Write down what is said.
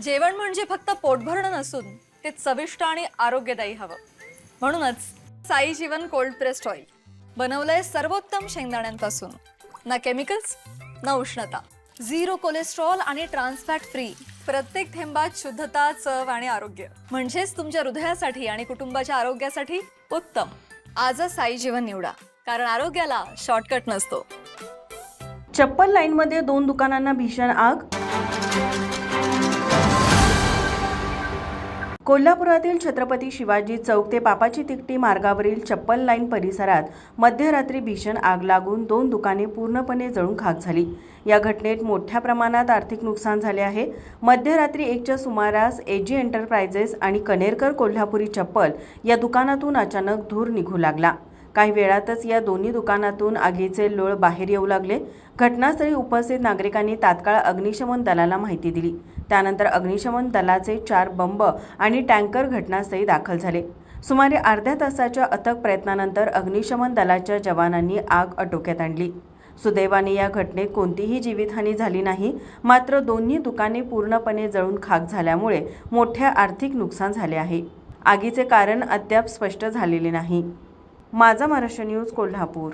जेवण म्हणजे फक्त पोट भरणं नसून ते चविष्ट आणि आरोग्यदायी हवं. म्हणूनच साई जीवन कोल्ड प्रेस्ड ऑइल बनवलंय सर्वोत्तम शेंगदाण्यांपासून. ना केमिकल्स ना उष्णता, झिरो कोलेस्ट्रॉल आणि ट्रान्सफॅट फ्री. प्रत्येक थेंबात शुद्धता, चव आणि आरोग्य. म्हणजेच तुमच्या हृदयासाठी आणि कुटुंबाच्या आरोग्यासाठी उत्तम. आजच साई जीवन निवडा, कारण आरोग्याला शॉर्टकट नसतो. चप्पल लाईनमध्ये 2 दुकानांना भीषण आग. कोल्हापुरातील छत्रपती शिवाजी चौक ते पापाची तिकटी मार्गावरील चप्पल लाईन परिसरात मध्यरात्री भीषण आग लागून 2 दुकाने पूर्णपणे जळून खाक झाली. या घटनेत मोठ्या प्रमाणात आर्थिक नुकसान झाले आहे. मध्यरात्री 1च्या सुमारास एजी एंटरप्राइजेस आणि कनेरकर कोल्हापुरी चप्पल या दुकानातून अचानक धूर निघू लागला. काही वेळातच या दोन्ही दुकानातून आगीचे लोळ बाहेर येऊ लागले. घटनास्थळी उपस्थित नागरिकांनी तात्काळ अग्निशमन दलाला माहिती दिली. त्यानंतर अग्निशमन दलाचे 4 बंब आणि टँकर घटनास्थळी दाखल झाले. सुमारे अर्ध्या तासाच्या अथक प्रयत्नानंतर अग्निशमन दलाच्या जवानांनी आग आटोक्यात आणली. सुदैवाने या घटनेत कोणतीही जीवितहानी झाली नाही. मात्र दोन्ही दुकाने पूर्णपणे जळून खाक झाल्यामुळे मोठे आर्थिक नुकसान झाले आहे. आगीचे कारण अद्याप स्पष्ट झालेले नाही. माझा महाराष्ट्र न्यूज कोल्हापूर.